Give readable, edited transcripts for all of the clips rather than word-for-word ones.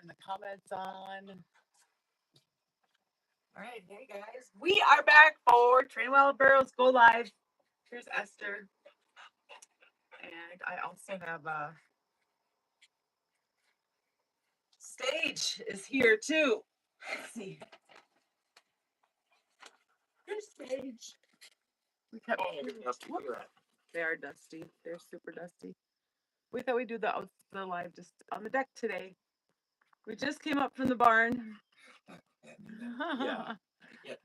turn the comments on. All right, hey guys, we are back for Train Wild Burros Go Live. Here's Esther, and I also have Stage is here too. Let's see. Here's Stage. We kept. They are dusty. They're super dusty. We thought we'd do the live just on the deck today. We just came up from the barn. Yeah,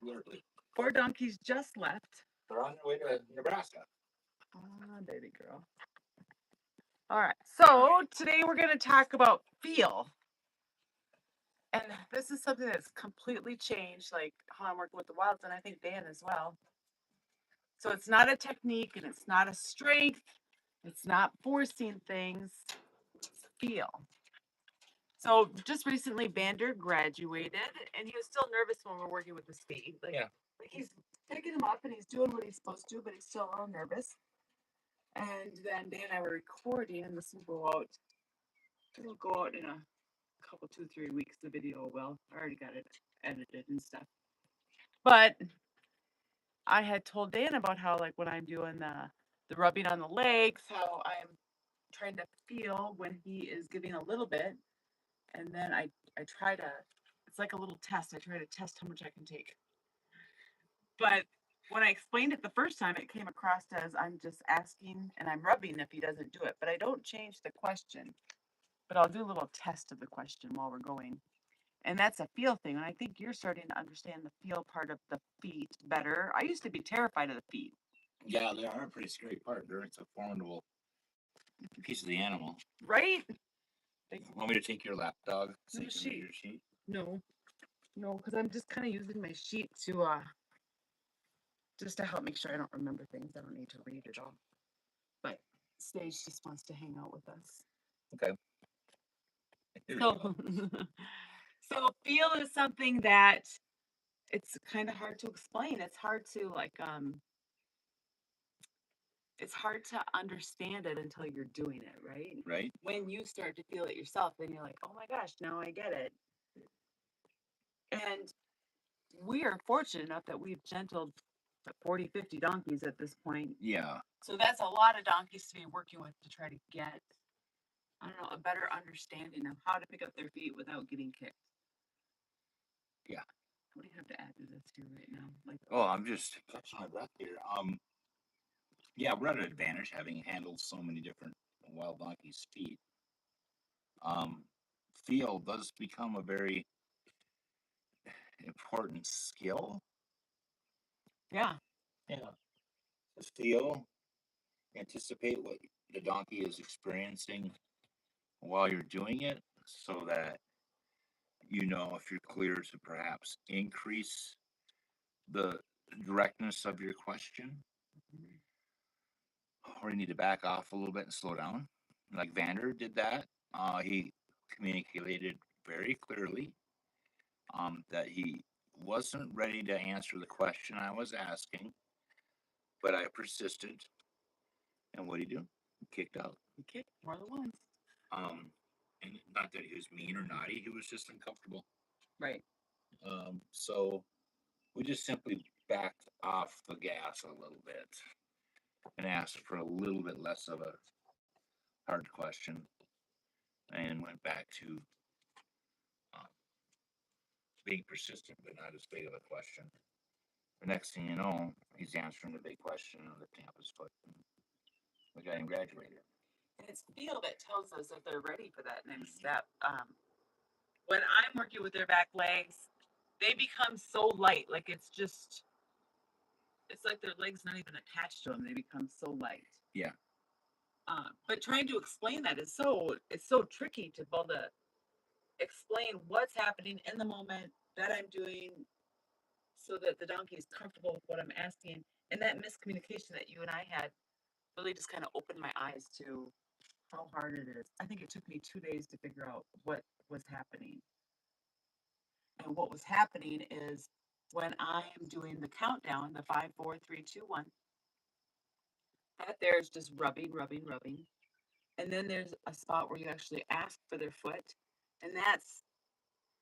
literally. 4 donkeys just left. They're on their way to Nebraska. Ah, baby girl. All right, so today we're going to talk about feel. And this is something that's completely changed, like how I'm working with the wilds, and I think Dan as well. So it's not a technique and it's not a strength. It's not forcing things. It's feel. So just recently, Vander graduated, and he was still nervous when we're working with the speed. Like he's picking him up and he's doing what he's supposed to, but he's still a little nervous. And then Dan and I were recording, and this will go out. It'll go out in a couple, 2-3 weeks. The video will. I already got it edited and stuff. But I had told Dan about how, like, when I'm doing the rubbing on the legs, how I'm trying to feel when he is giving a little bit, and then I try to. It's like a little test. I try to test how much I can take. But when I explained it the first time, it came across as I'm just asking and I'm rubbing if he doesn't do it. But I don't change the question. But I'll do a little test of the question while we're going. And that's a feel thing. And I think you're starting to understand the feel part of the feet better. I used to be terrified of the feet. Yeah, they are a pretty scary part. It's a formidable piece of the animal. Right? Want me to take your lap dog so you can sheet. read your sheet? No, because I'm just kind of using my sheet to just to help make sure I don't remember things. I don't need to read it all. But Stage just wants to hang out with us. Okay. So, so feel is something that it's kind of hard to explain. It's hard to it's hard to understand it until you're doing it, right? Right. When you start to feel it yourself, then you're like, oh my gosh, now I get it. And we are fortunate enough that we've gentled 40, 50 donkeys at this point. Yeah. So that's a lot of donkeys to be working with to try to get, I don't know, a better understanding of how to pick up their feet without getting kicked. Yeah. What do you have to add to this here right now? I'm just catching my breath here. Yeah, we're at an advantage having handled so many different wild donkeys' feet. Feel does become a very important skill. Yeah. Yeah. To feel, anticipate what the donkey is experiencing while you're doing it, so that you know if you're clear to perhaps increase the directness of your question, or you need to back off a little bit and slow down. Like Vander did that. He communicated very clearly that he wasn't ready to answer the question I was asking, but I persisted. And what did he do? He kicked out. He kicked more than once. And not that he was mean or naughty, he was just uncomfortable. Right. So we just simply backed off the gas a little bit and asked for a little bit less of a hard question, and went back to being persistent, but not as big of a question. The next thing you know, he's answering the big question of the campus foot. We got him graduated. And it's feel that tells us if they're ready for that next step. When I'm working with their back legs, they become so light. Like it's like their legs not even attached to them. They become so light. Yeah. But trying to explain that it's so tricky to be able to explain what's happening in the moment that I'm doing so that the donkey is comfortable with what I'm asking. And that miscommunication that you and I had really just kind of opened my eyes to how hard it is. I think it took me 2 days to figure out what was happening. And what was happening is when I am doing the countdown, the 5, 4, 3, 2, 1, that there's just rubbing. And then there's a spot where you actually ask for their foot. And that's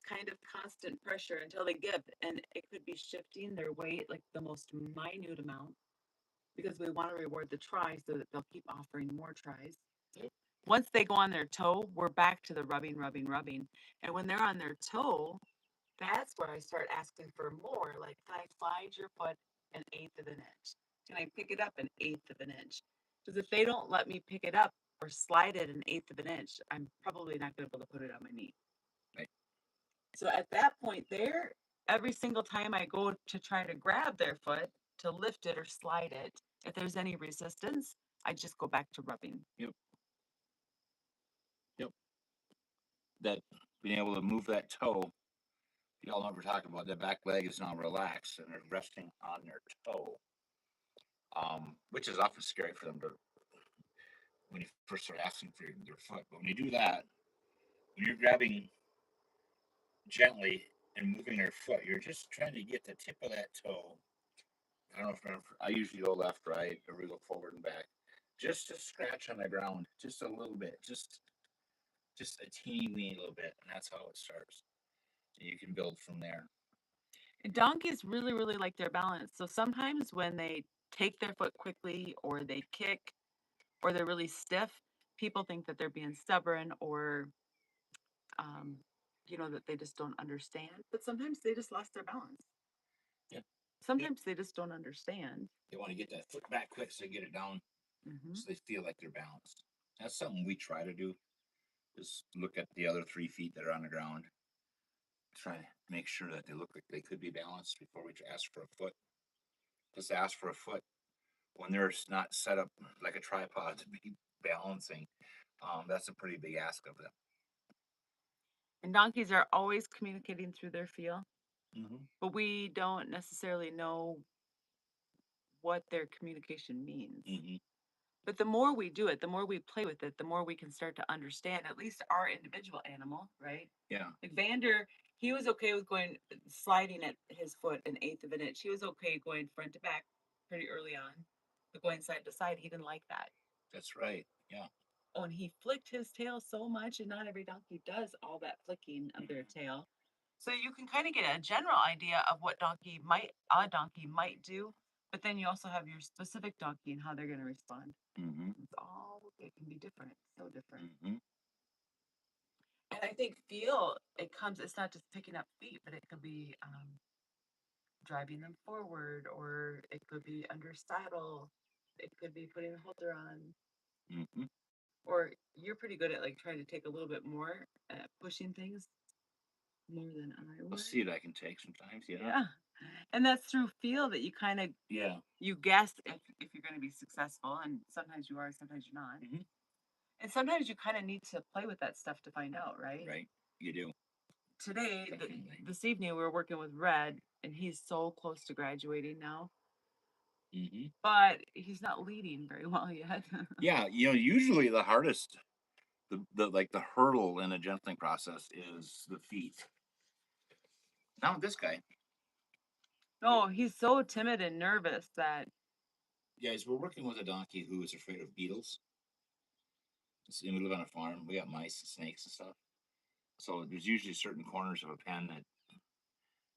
kind of constant pressure until they give. And it could be shifting their weight like the most minute amount because we want to reward the try so that they'll keep offering more tries. Yep. Once they go on their toe, we're back to the rubbing, rubbing, rubbing. And when they're on their toe, that's where I start asking for more. Like, can I slide your foot an eighth of an inch? Can I pick it up an eighth of an inch? Because if they don't let me pick it up or slide it an eighth of an inch, I'm probably not going to be able to put it on my knee. Right. So at that point there, every single time I go to try to grab their foot to lift it or slide it, if there's any resistance, I just go back to rubbing. Yep. Yep. That being able to move that toe, y'all know what we're talking about. Their back leg is now relaxed and they're resting on their toe, which is often scary for them to when you first start asking for their foot. But when you do that, when you're grabbing gently and moving their foot, you're just trying to get the tip of that toe. I don't know if I usually go left, right, or we go forward and back, just to scratch on the ground, just a little bit, just a teeny weeny little bit, and that's how it starts. And you can build from there. And donkeys really, really like their balance. So sometimes when they take their foot quickly or they kick or they're really stiff, people think that they're being stubborn or, um, that they just don't understand. But sometimes they just lost their balance. Yep. Sometimes they just don't understand. They want to get that foot back quick so they get it down so they feel like they're balanced. That's something we try to do, is look at the other 3 feet that are on the ground, try to make sure that they look like they could be balanced before we ask for a foot. Just ask for a foot when they're not set up like a tripod to be balancing. That's a pretty big ask of them. And donkeys are always communicating through their feel, Mm-hmm. but we don't necessarily know what their communication means. Mm-hmm. But the more we do it, the more we play with it, the more we can start to understand at least our individual animal, right? Yeah. Like Vander, he was okay with going sliding at his foot an eighth of an inch. He was okay going front to back pretty early on, but going side to side, he didn't like that. That's right. Yeah. Oh, and he flicked his tail so much, and not every donkey does all that flicking of their tail. So you can kind of get a general idea of what a donkey might do, but then you also have your specific donkey and how they're going to respond. Mm-hmm. It can be different, so different. Mm-hmm. And I think it's not just picking up feet, but it could be driving them forward, or it could be under saddle. It could be putting a halter on. Mm-hmm. Or you're pretty good at like trying to take a little bit more at pushing things more than I I'll would. see it. I can take sometimes. Yeah. Yeah. And that's through feel that you kind of you guess if you're going to be successful, and sometimes you are, sometimes you're not. Mm-hmm. And sometimes you kind of need to play with that stuff to find out, right? Right. You do. Today, this evening, we were working with Red, and he's so close to graduating now, Mm-hmm. but he's not leading very well yet. Yeah. Usually the hardest, the hurdle in a gentling process is the feet. Now this guy, Oh, he's so timid and nervous that guys, we're working with a donkey who is afraid of beetles. We live on a farm. We got mice and snakes and stuff. So there's usually certain corners of a pen that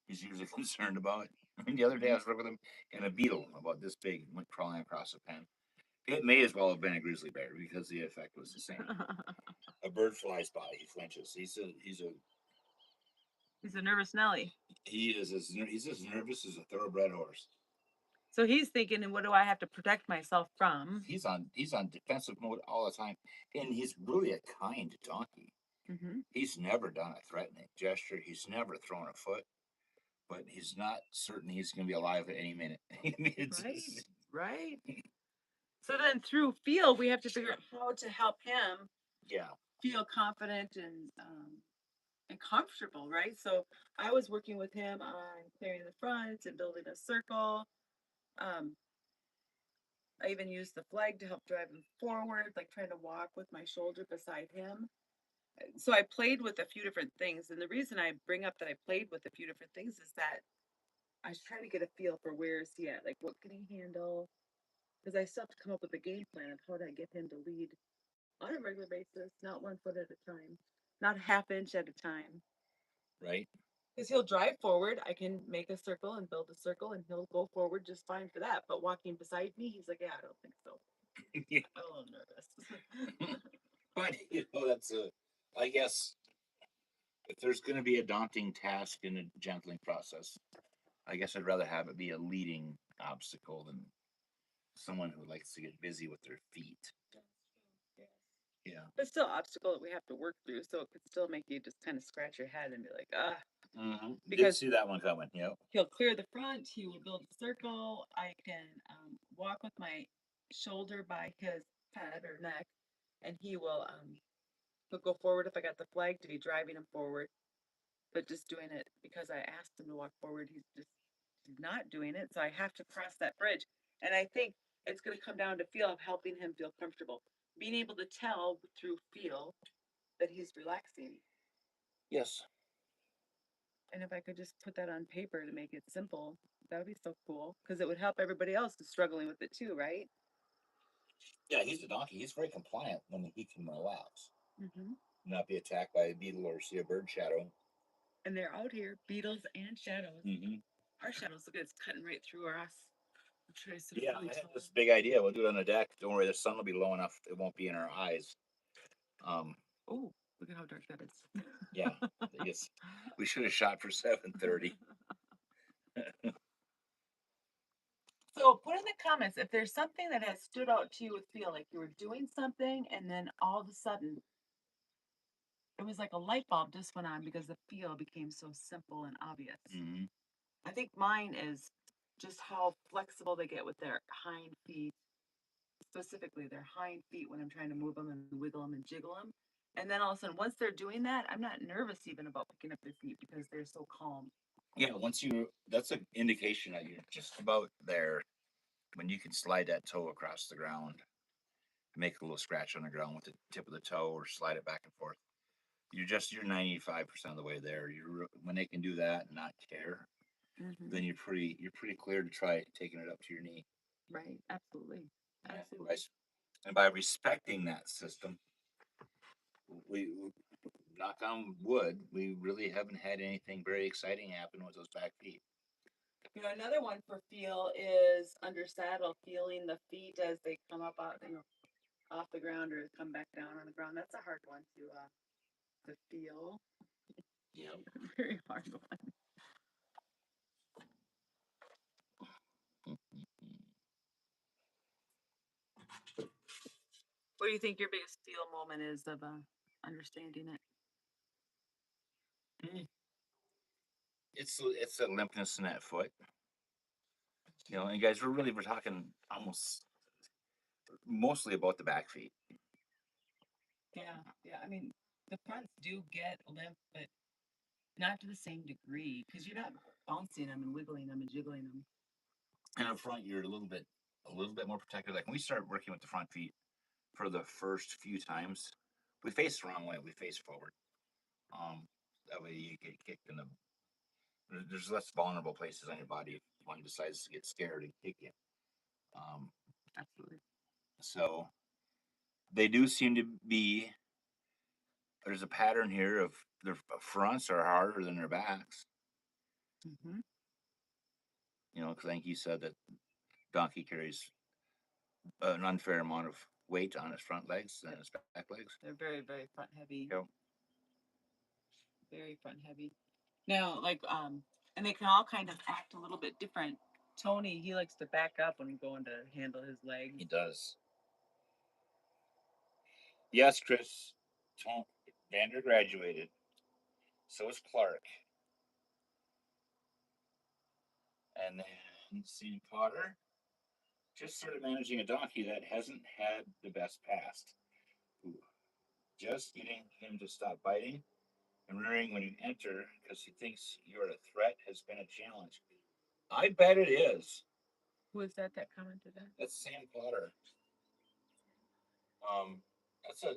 he's usually concerned about. I mean, the other day I was working with him, and a beetle about this big went crawling across the pen. It may as well have been a grizzly bear because the effect was the same. A bird flies by, he flinches. He's a nervous Nelly. He's as nervous as a thoroughbred horse. So he's thinking, and what do I have to protect myself from? He's on defensive mode all the time, and he's really a kind donkey. Mm-hmm. He's never done a threatening gesture. He's never thrown a foot, but he's not certain he's going to be alive at any minute. Right. So then through feel, we have to figure out how to help him feel confident and comfortable, right? So I was working with him on clearing the front and building a circle. I even used the flag to help drive him forward, like trying to walk with my shoulder beside him. So I played with a few different things. And the reason I bring up that I played with a few different things is that I was trying to get a feel for where is he at? Like, what can he handle? Because I still have to come up with a game plan of how to get him to lead on a regular basis, not 1 foot at a time, not half inch at a time. right? Because he'll drive forward. I can make a circle and build a circle, and he'll go forward just fine for that. But walking beside me, he's like, yeah, I don't think so. Yeah. I'm a little nervous. But that's I guess if there's going to be a daunting task in a gentling process, I guess I'd rather have it be a leading obstacle than someone who likes to get busy with their feet. That's true. Yes. Yeah. But still obstacle that we have to work through, so it could still make you just kind of scratch your head and be like, ah. Mm-hmm. Did Because see that one coming. Yep. he'll clear the front, he will build a circle. I can walk with my shoulder by his head or neck, and he'll go forward if I got the flag to be driving him forward. But just doing it because I asked him to walk forward, he's not doing it. So I have to cross that bridge. And I think it's going to come down to feel of helping him feel comfortable, being able to tell through feel that he's relaxing. Yes. And if I could just put that on paper to make it simple, that would be so cool because it would help everybody else who's struggling with it too, right? Yeah, he's a donkey. He's very compliant when he can relax, Mm-hmm. not be attacked by a beetle or see a bird shadow. And they're out here, beetles and shadows. Mm-hmm. Our shadows, look at it's cutting right through us. I'm trying to Yeah, really I have tall. this big idea. We'll do it on the deck. Don't worry, the sun will be low enough. It won't be in our eyes. Um, Oh, look at how dark that is. yeah, yes, we should have shot for 7:30. So put in the comments if there's something that has stood out to you with feel like you were doing something and then all of a sudden it was like a light bulb just went on because the feel became so simple and obvious. Mm-hmm. I think mine is just how flexible they get with their hind feet, specifically their hind feet when I'm trying to move them and wiggle them and jiggle them. And then all of a sudden, once they're doing that, I'm not nervous even about picking up their feet because they're so calm. Yeah, that's an indication that you're just about there when you can slide that toe across the ground, make a little scratch on the ground with the tip of the toe, or slide it back and forth. You're 95% of the way there. When they can do that and not care, Mm-hmm. then you're pretty clear to try taking it up to your knee. Right. Absolutely. Yeah. Absolutely. And by respecting that system, we knock on wood, we really haven't had anything very exciting happen with those back feet. You know, another one for feel is under saddle, feeling the feet as they come up out, off the ground or come back down on the ground. That's a hard one to feel. Yeah. Very hard one. What do you think your biggest feel moment is of understanding it? It's a limpness in that foot. And guys, we're talking almost mostly about the back feet. Yeah, yeah. I mean, the fronts do get limp, but not to the same degree because you're not bouncing them and wiggling them and jiggling them. And up front, you're a little bit more protected. Like when we start working with the front feet for the first few times, we face the wrong way. We face forward. That way you get kicked in the. There's less vulnerable places on your body if one decides to get scared and kick you. Um, Absolutely. so they do seem to be. There's a pattern here of their fronts are harder than their backs. Mm-hmm. Because I think you said that donkey carries an unfair amount of weight on his front legs than his back legs. They're very, very front heavy. Yep. Very front heavy. Now, and they can all kind of act a little bit different. Tony, he likes to back up when going to handle his legs. He does. Yes, Chris. Vander graduated. So is Clark. And then see Potter just sort of managing a donkey that hasn't had the best past. Ooh. Just getting him to stop biting and rearing when you enter because he thinks you're a threat has been a challenge. I bet it is. Who is that commented that? That's Sam Potter. Um, that's a.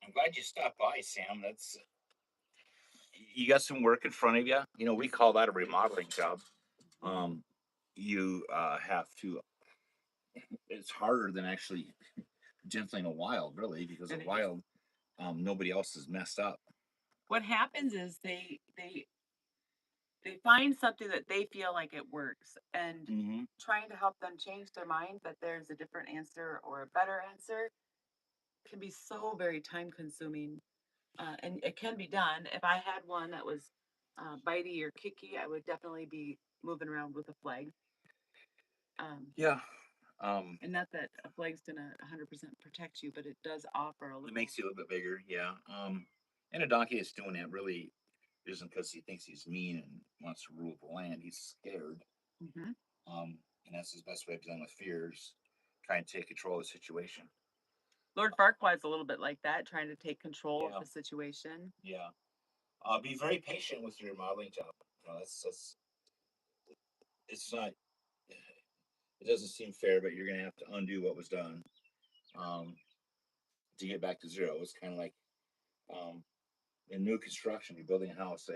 I'm glad you stopped by, Sam. You got some work in front of you. We call that a remodeling job. Um, you have to. It's harder than actually gentling a wild, really, because a wild, nobody else is messed up. what happens is they find something that they feel like it works, and Mm-hmm. trying to help them change their mind that there's a different answer or a better answer can be so very time consuming. And it can be done. If I had one that was bitey or kicky, I would definitely be moving around with a flag. Yeah. Um, And not that a flag's gonna 100% protect you, but it does offer a it little. makes you a little bit bigger. Yeah. And a donkey is doing that really isn't because he thinks he's mean and wants to rule the land. He's scared. Mhm. And that's his best way of dealing with fears, trying to take control of the situation. Lord Farquaad's a little bit like that, trying to take control of Yeah. the situation. Yeah. Be very patient with your modeling job. That's it's not. It doesn't seem fair, but you're gonna have to undo what was done um, to get back to zero. It's kind of like um, in new construction, you're building a house.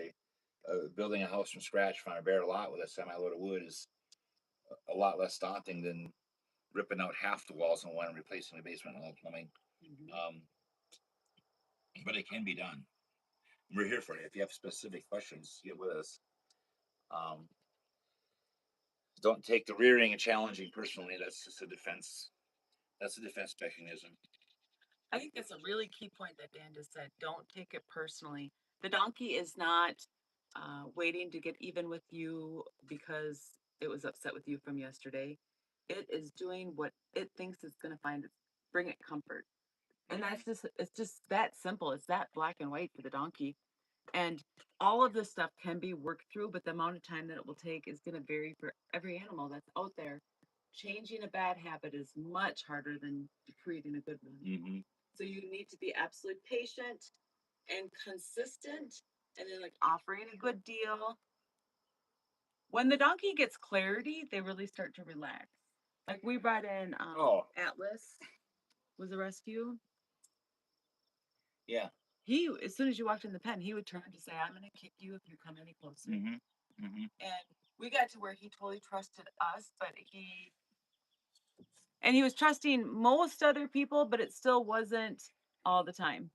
Building a house from scratch on a bare lot with a semi-load of wood is a lot less daunting than ripping out half the walls in one and replacing the basement and all the plumbing. Mhm. Um, but it can be done. We're here for it. If you have specific questions, get with us. Um, don't take the rearing and challenging personally. That's just a defense. That's a defense mechanism. I think that's a really key point that Dan just said. Don't take it personally. The donkey is not waiting to get even with you because it was upset with you from yesterday. It is doing what it thinks it's going to bring it comfort. And it's just that simple. It's that black and white for the donkey. And all of this stuff can be worked through, but the amount of time that it will take is going to vary for every animal that's out there. Changing a bad habit is much harder than creating a good one. Mm-hmm. So you need to be absolutely patient and consistent, and then like offering a good deal. When the donkey gets clarity, they really start to relax. Like we brought in Oh, Atlas was a rescue. yeah. He, as soon as you walked in the pen, he would turn to say, "I'm going to kick you if you come any closer." Mm-hmm. Mm-hmm. And we got to where he totally trusted us, but he was trusting most other people, but it still wasn't all the time.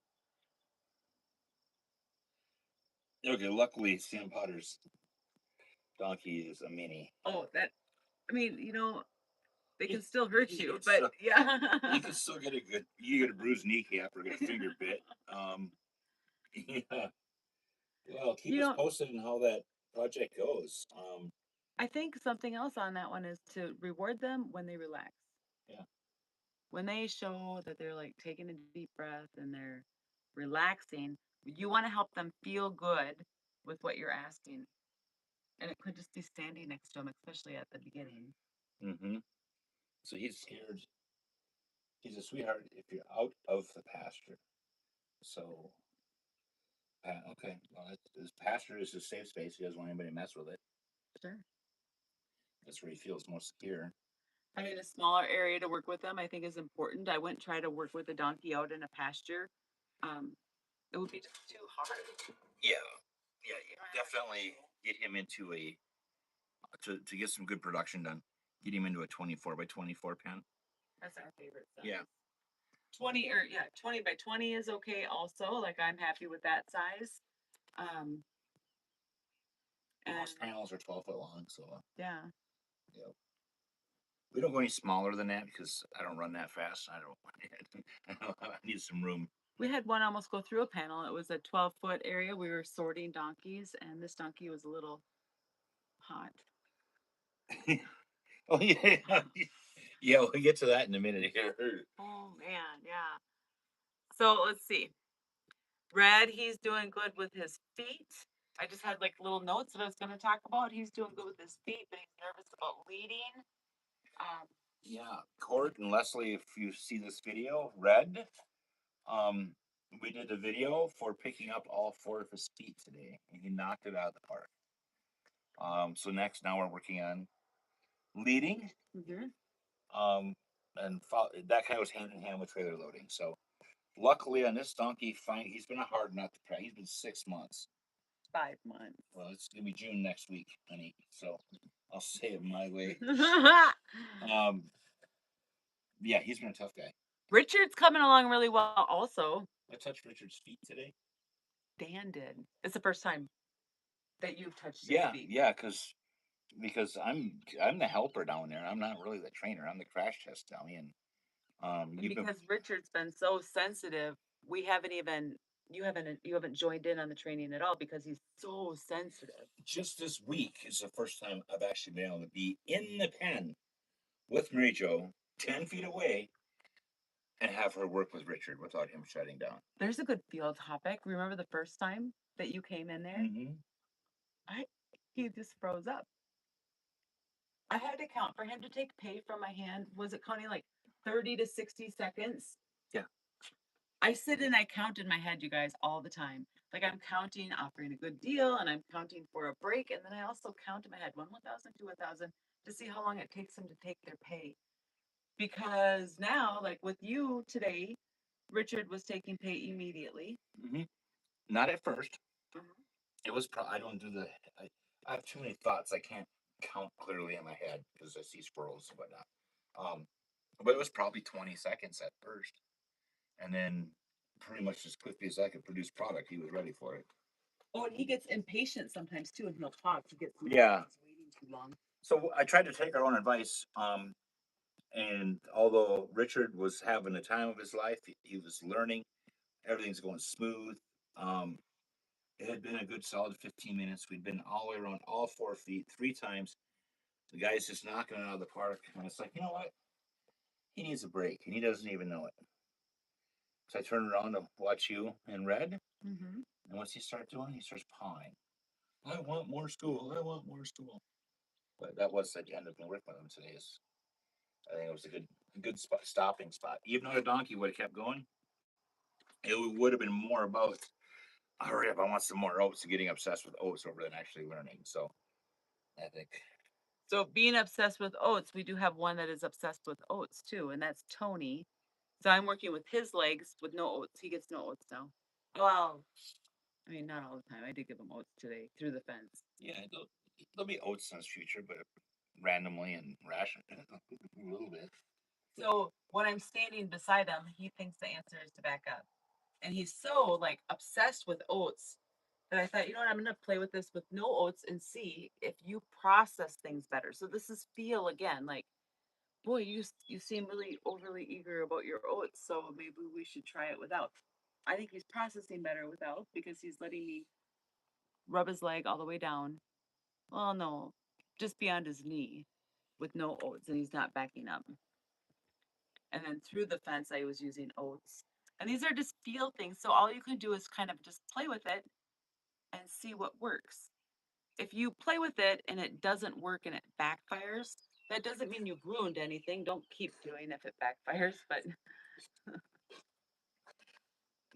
Okay. Luckily, Sam Potter's donkey is a mini. Oh, I mean, they You, can still hurt you you, can but still, yeah. you can still get a good. You get a bruised kneecap or get a finger bit. Yeah. Well, keep You us know, posted on how that project goes. I think something else on that one is to reward them when they relax. Yeah. When they show that they're like taking a deep breath and they're relaxing, you want to help them feel good with what you're asking. And it could just be standing next to them, especially at the beginning. Mm-hmm. So he's scared. He's a sweetheart if you're out of the pasture. So, okay. Well, his pasture is his safe space. He doesn't want anybody to mess with it. Sure. That's where he feels most secure. Having a smaller area to work with them, I think, is important. I wouldn't try to work with a donkey out in a pasture. Um, it would be just too hard. Yeah. Yeah. Definitely get him into to get some good production done. Get him into a 24 by 24 pen. That's our favorite size. Yeah. 20 by 20 is okay also. Like I'm happy with that size. Um, Most and panels are 12 foot long, so yeah, yeah. We don't go any smaller than that because I don't run that fast. I don't. I need some room. we had one almost go through a panel. It was a 12-foot area. We were sorting donkeys, and this donkey was a little hot. Oh yeah, yeah. We'll get to that in a minute here. Oh man, yeah. So let's see. Red, he's doing good with his feet. I just had like little notes that I was going to talk about. He's doing good with his feet, but he's nervous about leading. Um, Yeah, Court and Leslie, if you see this video, Red, um, we did a video for picking up all four of his feet today, and he knocked it out of the park. So next, now we're working on leading, mhm. and that kind of was hand in hand with trailer loading. So luckily on this donkey, he's been a hard nut to crack. He's been 6 months. 5 months. Well, it's gonna be June next week, honey. So I'll say it my way. Um, yeah, he's been a tough guy. Richard's coming along really well also. I touched Richard's feet today. Dan did. It's the first time that you've touched his Yeah, feet. yeah, because I'm the helper down there. I'm not really the trainer. I'm the crash test dummy, and And you've been because Richard's been so sensitive, we haven't even you haven't joined in on the training at all because he's so sensitive. just this week is the first time I've actually been able to be in the pen with MaryJo, 10 feet away, and have her work with Richard without him shutting down. There's a good field topic. Remember the first time that you came in there? Mm-hmm. I he just froze up. I had to count for him to take pay from my hand. Was it counting like 30 to 60 seconds? Yeah. I sit and I count in my head, you guys, all the time. Like I'm counting, offering a good deal, and I'm counting for a break. And then I also count in my head 1,000, 2,000 to see how long it takes them to take their pay. Because now, like with you today, Richard was taking pay immediately. Mm-hmm. Not at first. Mhm. It was. I don't do the. I have too many thoughts. I can't count clearly in my head because I see squirrels and whatnot. Um, but it was probably 20 seconds at first, and then pretty much as quickly as I could produce product, he was ready for it. Oh, and he gets impatient sometimes too, and he'll talk. He gets mad Yeah. if he's waiting too long. So I tried to take our own advice. And although Richard was having the time of his life, he was learning. Everything's going smooth. Um, it had been a good solid 15 minutes. We'd been all the way around all 4 feet 3 times. The guy's just knocking it out of the park. And it's like, you know what? He needs a break, and he doesn't even know it. So I turned around to watch you and Red. Mm-hmm. And what's he start doing? He starts pawing. I want more school. I want more school. But that was the end of my work with him today. I think it was a good spot, stopping spot. Even though the donkey would have kept going, it would have been more about hurry up, I want some more oats, and getting obsessed with oats over than actually learning. So I think So being obsessed with oats, we do have one that is obsessed with oats too, and that's Tony. So I'm working with his legs with no oats. He gets no oats now. Well, I mean, not all the time. I did give him oats today through the fence. yeah, there'll be oats in his future, but randomly and ration a little bit. So when I'm standing beside him, he thinks the answer is to back up. And he's so like obsessed with oats that I thought, you know what, I'm gonna play with this with no oats and see if you process things better. So this is feel again, like, boy, you seem really overly eager about your oats, so maybe we should try it without. I think he's processing better without because he's letting me rub his leg all the way down. Well, no, just beyond his knee with no oats, and he's not backing up. And then through the fence, I was using oats. And these are just feel things. So all you can do is kind of just play with it and see what works. If you play with it and it doesn't work and it backfires, that doesn't mean you've ruined anything. Don't keep doing if it backfires. But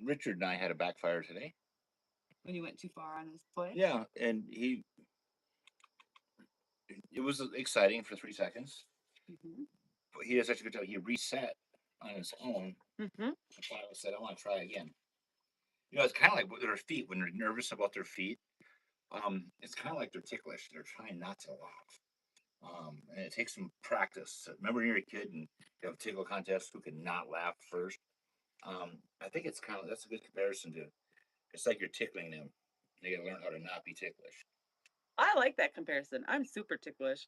Richard and I had a backfire today. when you went too far on his foot, Yeah, and it was exciting for 3 seconds, mm-hmm. but he did such a good job. He reset on his own. Mm-hmm. I finally said, I want to try again. It's kind of like with their feet when they're nervous about their feet. It's kind of like they're ticklish. They're trying not to laugh. And it takes some practice. Remember when you're a kid and you have a tickle contest who can not laugh first? I think that's a good comparison to. It's like you're tickling them. They got to learn how to not be ticklish. I like that comparison. I'm super ticklish.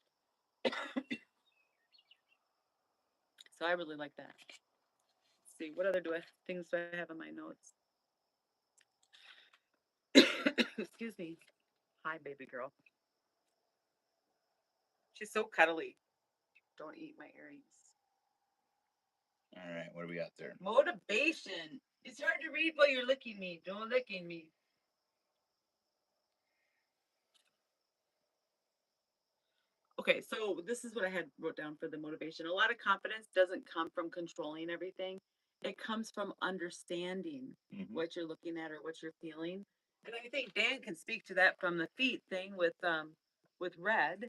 So I really like that. Let's see, what other things do I have in my notes? Excuse me. Hi, baby girl. She's so cuddly. Don't eat my earrings. All right, what do we got there? Motivation. It's hard to read while you're licking me. Don't licking me. Okay, so this is what I had wrote down for the motivation. A lot of confidence doesn't come from controlling everything. It comes from understanding what you're looking at or what you're feeling. And I think Dan can speak to that from the feet thing with Red,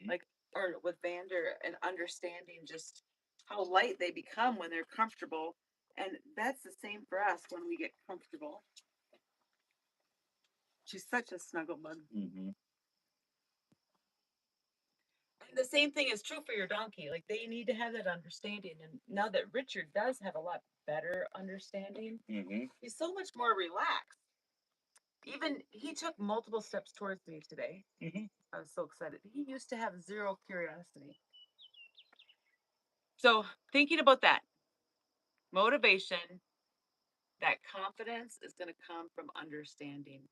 like or with Vander and understanding just how light they become when they're comfortable. And that's the same for us when we get comfortable. She's such a snuggle bug. Mm-hmm. And the same thing is true for your donkey. Like they need to have that understanding. And now that Richard does have a lot better understanding, Mm-hmm. he's so much more relaxed. Even he took multiple steps towards me today. I was so excited. He used to have zero curiosity. So thinking about that motivation, that confidence is going to come from understanding.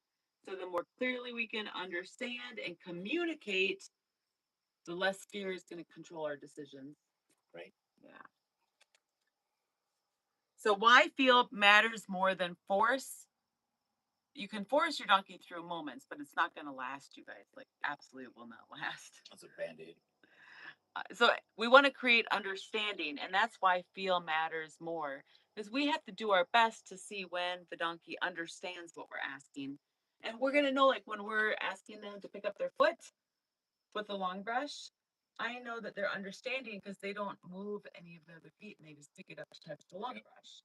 So the more clearly we can understand and communicate, the less fear is going to control our decisions. Right. Yeah. So why feel matters more than force? You can force your donkey through moments, but it's not going to last, you guys. Like, absolutely will not last. That's a band-aid. So we want to create understanding, and that's why feel matters more, because we have to do our best to see when the donkey understands what we're asking. And we're going to know, like, when we're asking them to pick up their foot with the long brush, I know that they're understanding because they don't move any of their other feet and they just pick it up to touch the long brush.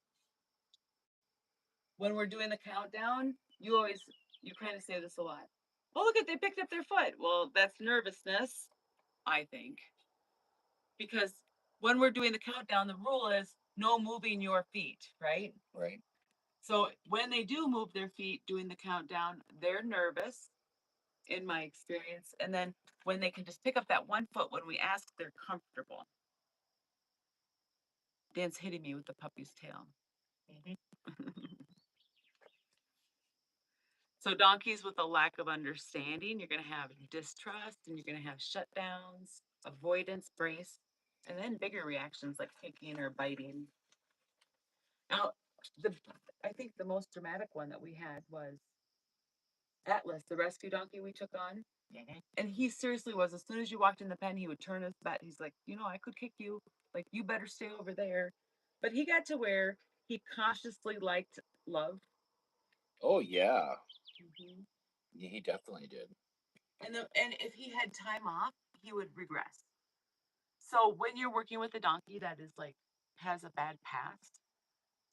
When we're doing the countdown, you kind of say this a lot. Oh, look at, they picked up their foot. Well, that's nervousness, I think, because when we're doing the countdown, the rule is no moving your feet, right? Right. So when they do move their feet doing the countdown, they're nervous, in my experience. And then when they can just pick up that one foot when we ask, they're comfortable. Dan's hitting me with the puppy's tail. So donkeys with a lack of understanding, you're going to have distrust and you're going to have shutdowns, avoidance, brace, and then bigger reactions like kicking or biting. Now, the I think the most dramatic one that we had was Atlas, the rescue donkey we took on. And he seriously was, as soon as you walked in the pen, he would turn his butt. He's like, I could kick you. Like, you better stay over there. But he got to where he cautiously liked love. Oh yeah. Mm-hmm. Yeah, he definitely did. And if he had time off, he would regress. So when you're working with a donkey that is like has a bad past,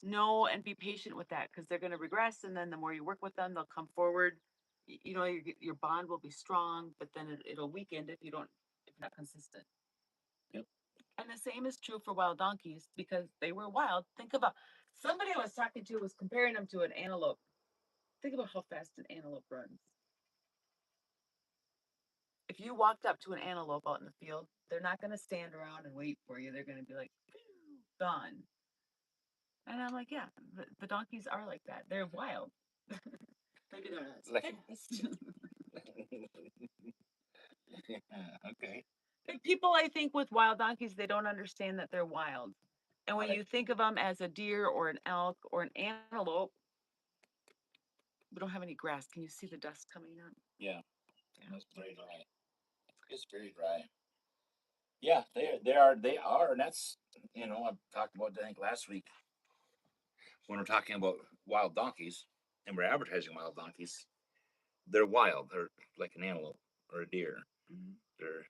know and be patient with that because they're going to regress, and then the more you work with them, they'll come forward. Your bond will be strong, but then it'll weaken if you're not consistent. Yep. And the same is true for wild donkeys because they were wild. Think about somebody I was talking to was comparing them to an antelope. Think about how fast an antelope runs. If you walked up to an antelope out in the field, they're not going to stand around and wait for you. They're going to be like, gone. And I'm like, yeah, the donkeys are like that. They're wild. Maybe they're not Like- fast. Okay. People, I think, with wild donkeys, they don't understand that they're wild. And when you think of them as a deer or an elk or an antelope, we don't have any grass. Can you see the dust coming up? Yeah. Yeah. It's very dry. It's very dry. Yeah, they are, and that's I talked about I think last week when we're talking about wild donkeys and we're advertising wild donkeys. They're wild. They're like an antelope or a deer. Mhm. They're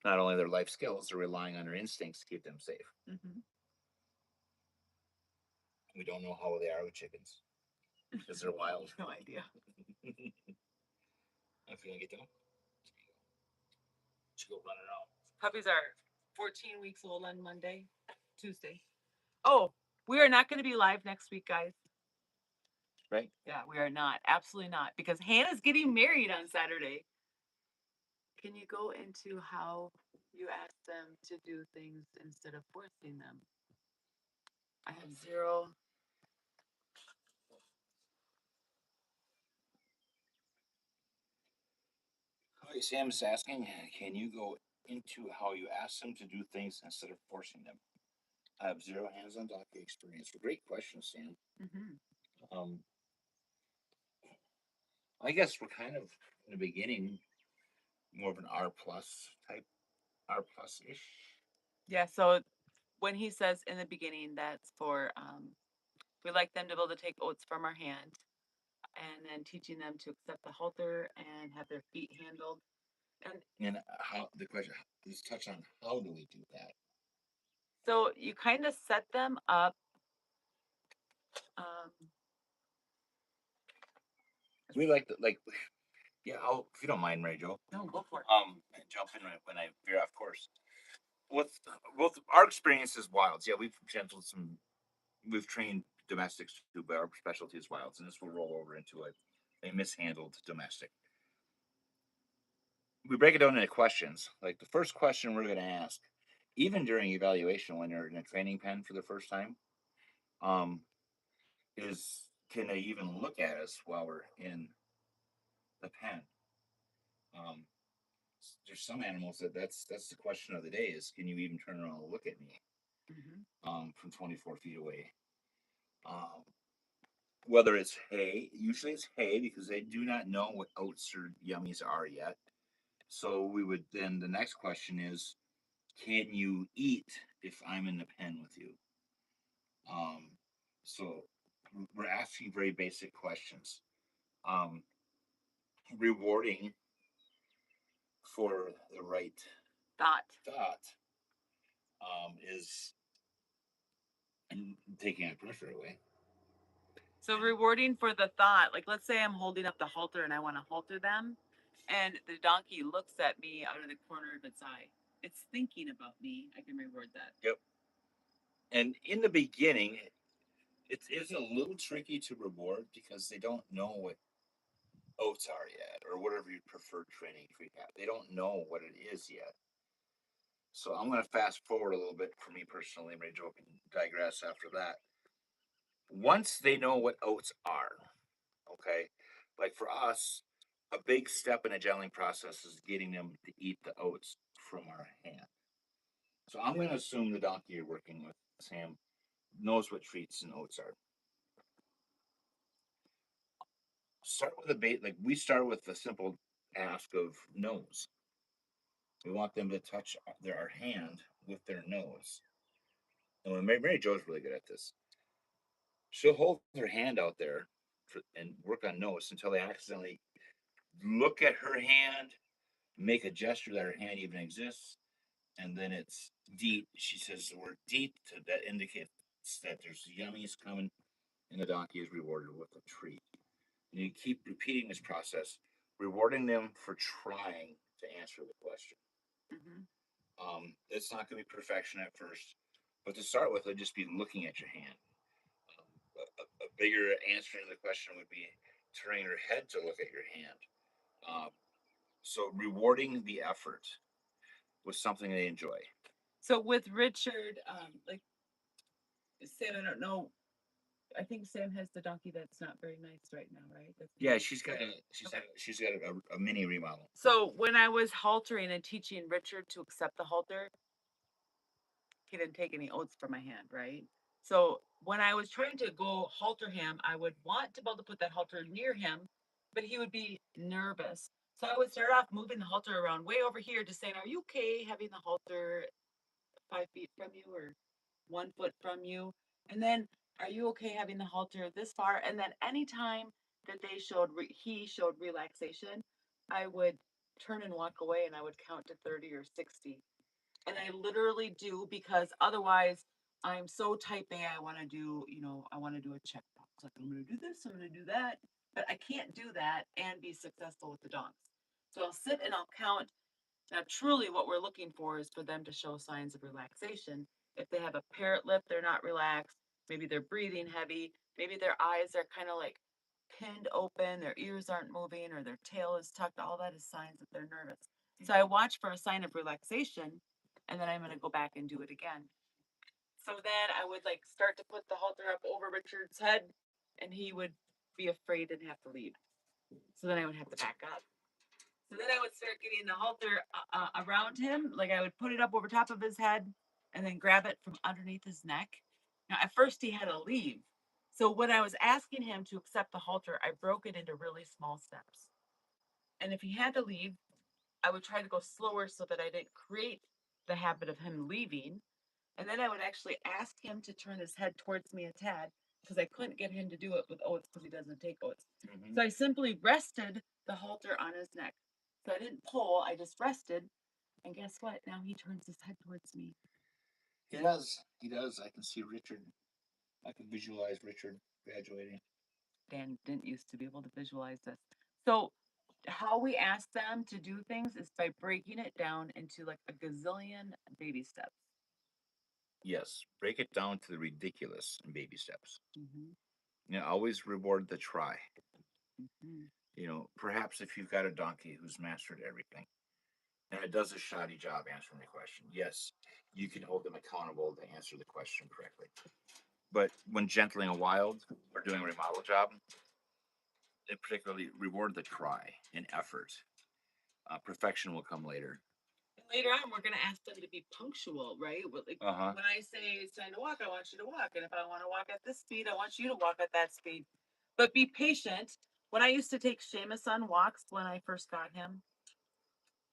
not only their life skills, they're relying on their instincts to keep them safe. Mhm. We don't know how they are with chickens because they're wild. No idea. If you want to get them, should go run around. Puppies are 14 weeks old on Tuesday. Oh, we are not going to be live next week, guys. Right? Yeah, we are not. Absolutely not. Because Hannah's getting married on Saturday. Can you go into how you ask them to do things instead of forcing them? I have zero. Okay, Sam's asking, can you go into how you ask them to do things instead of forcing them? I have zero hands-on donkey experience. Great question, Sam. Mm-hmm. Um, I guess we're kind of in the beginning more of an R plus type, R plus ish. Yeah, so when he says in the beginning, that's for we like them to be able to take oats from our hand and then teaching them to accept the halter and have their feet handled. And how the question is touch on how do we do that? So you kind of set them up. Um, We like yeah. If you don't mind, MaryJo, no, go for it. jump in when I veer off course. With both our experience as wilds, yeah, we've gentled some, we've trained domestics too, but our specialty is wilds, and this will roll over into it. a mishandled domestic. We break it down into questions. Like the first question we're going to ask, even during evaluation when you're in a training pen for the first time, um, is can they even look at us while we're in the pen? Um, there's some animals that's the question of the day is can you even turn around and look at me from 24 feet away? Um, whether it's hay, usually it's hay because they do not know what oats or yummies are yet. So we would then the next question is, can you eat if I'm in the pen with you? Um, so we're asking very basic questions. Um, rewarding for the right thought is taking that pressure away. So rewarding for the thought, like let's say I'm holding up the halter and I want to halter them, and the donkey looks at me out of the corner of its eye. It's thinking about me. I can reward that. Yep. And in the beginning, it is a little tricky to reward because they don't know what oats are yet, or whatever your preferred training treat have. They don't know what it is yet. So I'm going to fast forward a little bit for me personally. MaryJo can digress after that. Once they know what oats are, okay, like for us, a big step in a gelling process is getting them to eat the oats from our hand. So I'm going to assume the donkey you're working with, Sam, knows what treats and oats are. Start with a bait, like we start with the simple ask of nose. We want them to touch our hand with their nose. And when MaryJo's really good at this, she'll hold her hand out there and work on nose until they accidentally look at her hand, make a gesture that her hand even exists, and then it's deep. She says the word deep that indicates that there's yummies coming, and the donkey is rewarded with a treat. And you keep repeating this process, rewarding them for trying to answer the question. It's not going to be perfection at first, but to start with, they'll just be looking at your hand. A bigger answer to the question would be turning her head to look at your hand. Um, so rewarding the effort was something they enjoy. So with Richard, like Sam, I don't know. I think Sam has the donkey that's not very nice right now, right? Yeah, she's got a mini remodel. So when I was haltering and teaching Richard to accept the halter, he didn't take any oats from my hand, right? So when I was trying to go halter him, I would want to be able to put that halter near him, but he would be nervous. So I would start off moving the halter around way over here, just saying, "Are you okay having the halter 5 feet from you or 1 foot from you?" And then, "Are you okay having the halter this far?" And then anytime that he showed relaxation, I would turn and walk away, and I would count to 30 or 60. And I literally do because otherwise I'm so type A. I want to do, I want to do a checkbox. Like I'm going to do this, I'm going to do that, but I can't do that and be successful with the dogs. So I'll sit and I'll count. Now, truly, what we're looking for is for them to show signs of relaxation. If they have a parrot lip, they're not relaxed. Maybe they're breathing heavy. Maybe their eyes are kind of like pinned open, their ears aren't moving, or their tail is tucked. All that is signs that they're nervous. So I watch for a sign of relaxation, and then I'm going to go back and do it again. So then I would like start to put the halter up over Richard's head, and he would be afraid and have to leave. So then I would have to back up. So then I would start getting the halter around him. Like I would put it up over top of his head and then grab it from underneath his neck. Now, at first, he had to leave. So when I was asking him to accept the halter, I broke it into really small steps. And if he had to leave, I would try to go slower so that I didn't create the habit of him leaving. And then I would actually ask him to turn his head towards me a tad because I couldn't get him to do it with oats because he doesn't take oats. So I simply rested the halter on his neck. So I didn't pull, I just rested. And guess what? Now he turns his head towards me. He does. He does. I can see Richard. I can visualize Richard graduating. Dan didn't used to be able to visualize this. So how we ask them to do things is by breaking it down into like a gazillion baby steps. Yes, break it down to the ridiculous in baby steps. Always reward the try. Mhm. Perhaps if you've got a donkey who's mastered everything and it does a shoddy job answering the question, yes, you can hold them accountable to answer the question correctly. But when gentling a wild or doing a remodel job, they particularly reward the try and effort. Perfection will come later. And later on, we're gonna ask them to be punctual, right? Like Uh huh. when I say it's time to walk, I want you to walk, and if I want to walk at this speed, I want you to walk at that speed. But be patient. When I used to take Seamus on walks when I first got him,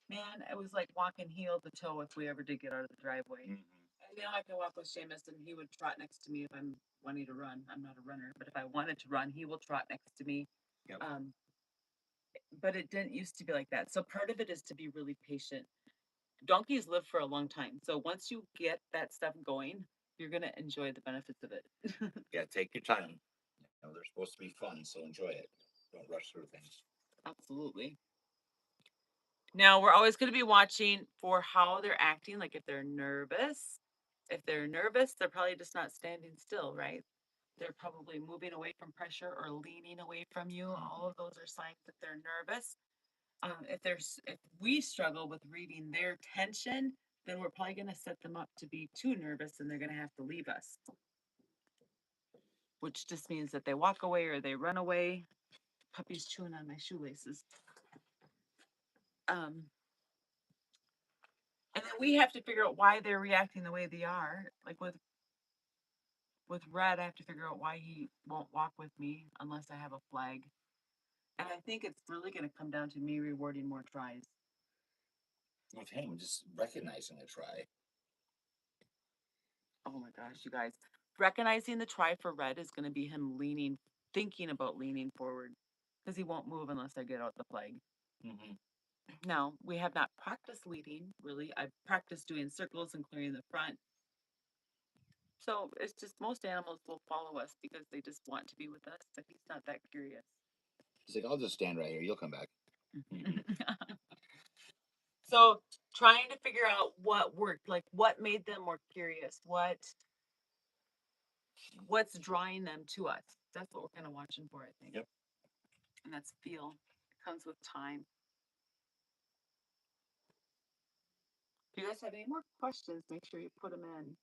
man, it was like walking heel to toe if we ever did get out of the driveway. Mm-hmm. And now I can walk with Seamus, and he would trot next to me if I'm wanting to run. I'm not a runner, but if I wanted to run, he will trot next to me. Yep. But it didn't used to be like that. So part of it is to be really patient. Donkeys live for a long time. So once you get that stuff going, you're gonna enjoy the benefits of it. Yeah, take your time. They're supposed to be fun, so enjoy it. Don't rush through things. Absolutely. Now we're always gonna be watching for how they're acting, like if they're nervous. If they're nervous, they're probably just not standing still, right? They're probably moving away from pressure or leaning away from you. All of those are signs that they're nervous. If we struggle with reading their tension, then we're probably going to set them up to be too nervous and they're going to have to leave us, which just means that they walk away or they run away. Puppy's chewing on my shoelaces. Um, and then we have to figure out why they're reacting the way they are. Like with Red, I have to figure out why he won't walk with me unless I have a flag. And I think it's really going to come down to me rewarding more tries. With him, just recognizing the try. Oh my gosh, you guys. Recognizing the try for Red is going to be him leaning, thinking about leaning forward because he won't move unless I get out the flag. Mm-hmm. Now, we have not practiced leading, really. I've practiced doing circles and clearing the front. So it's just most animals will follow us because they just want to be with us, but he's not that curious. He's like, I'll just stand right here. You'll come back. Mm-hmm. So trying to figure out what worked, like what made them more curious, what's drawing them to us. That's what we're kind of watching for, I think. Yep. And that's feel. It comes with time. If you guys have any more questions, make sure you put them in.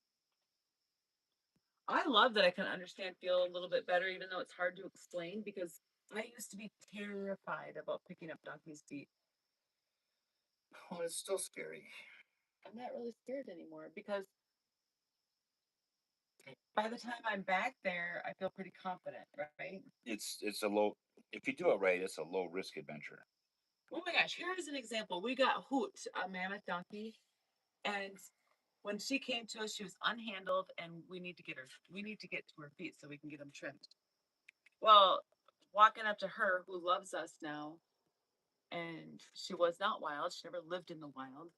I love that I can understand feel a little bit better, even though it's hard to explain, because I used to be terrified about picking up donkey's feet. Well, it's still scary. I'm not really scared anymore because by the time I'm back there, I feel pretty confident, right? It's a low. If you do it right, it's a low risk adventure. Oh my gosh, here's an example. We got Hoot, a mammoth donkey, and when she came to us, she was unhandled, and we need to get to her feet so we can get them trimmed. Well, walking up to her, who loves us now, and she was not wild. She never lived in the wild.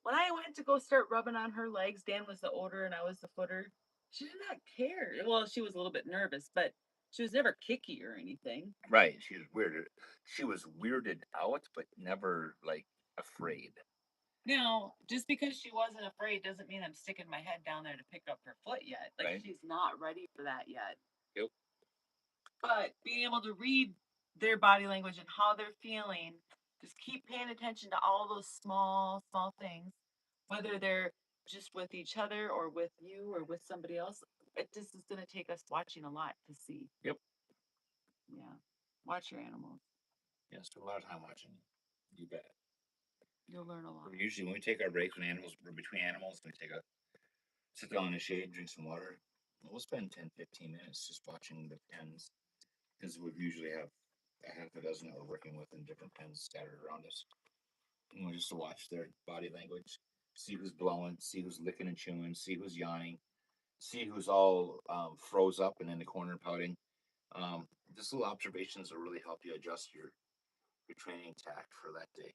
When I went to go start rubbing on her legs, Dan was the older and I was the footer. She did not care. Well, she was a little bit nervous, but she was never kicky or anything. Right. She was weirded. She was weirded out, but never like afraid. Now, just because she wasn't afraid doesn't mean I'm sticking my head down there to pick up her foot yet. Like Right. she's not ready for that yet. Yep. But being able to read their body language and how they're feeling, just keep paying attention to all those small things, whether they're just with each other or with you or with somebody else. It just is going to take us watching a lot to see. Yep. Yeah. Watch your animals. Yeah. Spend a lot of time watching. You bet. You'll learn a lot. Usually, when we take our breaks, when animals, we're between animals, we take a sit down in the shade, drink some water. We'll spend 10, 15 minutes just watching the pens because we usually have a half a dozen that we're working with in different pens scattered around us. Just to watch their body language, see who's blowing, see who's licking and chewing, see who's yawning, see who's all froze up and in the corner pouting. Just little observations will really help you adjust your training tact for that day.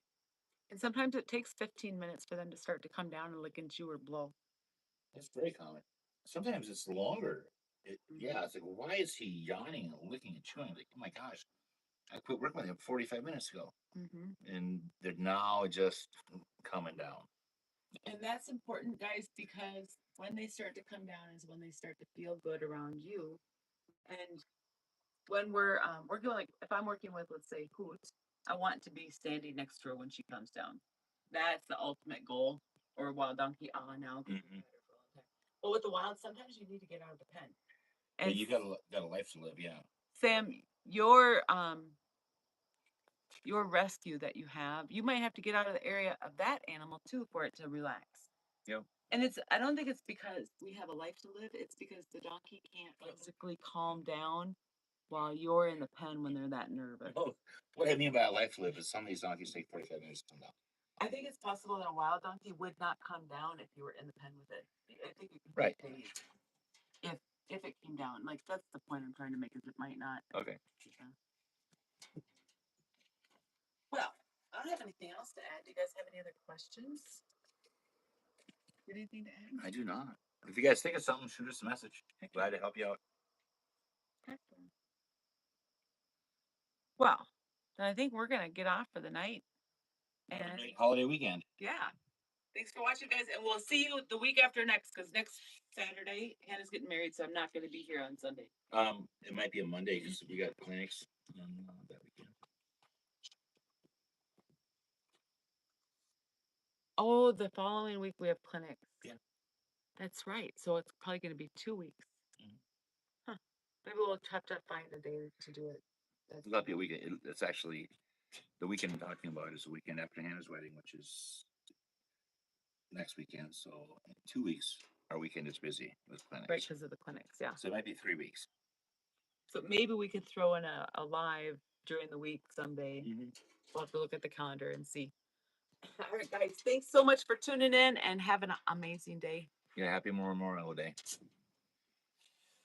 And sometimes it takes 15 minutes for them to start to come down and lick and chew or blow. It's very common. Sometimes it's longer. Mhm. Yeah, it's like, why is he yawning and licking and chewing? Like, oh my gosh, I quit working with him 45 minutes ago. Mhm. And they're now just coming down. And that's important, guys, because when they start to come down is when they start to feel good around you. And when we're working like if I'm working with, let's say, Hoot, I want to be standing next to her when she comes down. That's the ultimate goal. Or wild donkey now. Mhm. But with the wild, sometimes you need to get out of the pen. But And you got a life to live, yeah. Sam, your rescue that you have, you might have to get out of the area of that animal too for it to relax. Yep. And I don't think it's because we have a life to live. It's because the donkey can't physically calm down while you're in the pen when they're that nervous. Oh, what I mean by a life to live is some of these donkeys take 45 minutes to come down. I think it's possible that a wild donkey would not come down if you were in the pen with it. I think it could Right. be days if it came down. Like that's the point I'm trying to make is it might not. Okay. Well, I don't have anything else to add. Do you guys have any other questions? Anything to add? I do not. If you guys think of something, shoot us a message. Glad to help you out. Well, then I think we're gonna get off for the night. Have a And great holiday weekend. yeah. Thanks for watching, guys, and we'll see you the week after next, because next Saturday, Hannah's getting married, so I'm not gonna be here on Sunday. It might be a Monday because we got clinics on that weekend. Oh, the following week we have clinics. Yeah. That's right. So it's probably gonna be 2 weeks. Mhm. Huh. Maybe we'll have to find a day to do it. It's not be a weekend. It's actually the weekend I'm talking about is the weekend after Hannah's wedding, which is next weekend. So in 2 weeks, our weekend is busy with clinics. Right, because of the clinics, yeah. So it might be 3 weeks. So maybe we could throw in a live during the week someday. Mm-hmm. We'll have to look at the calendar and see. All right, guys. Thanks so much for tuning in and have an amazing day. Yeah, happy Memorial Day.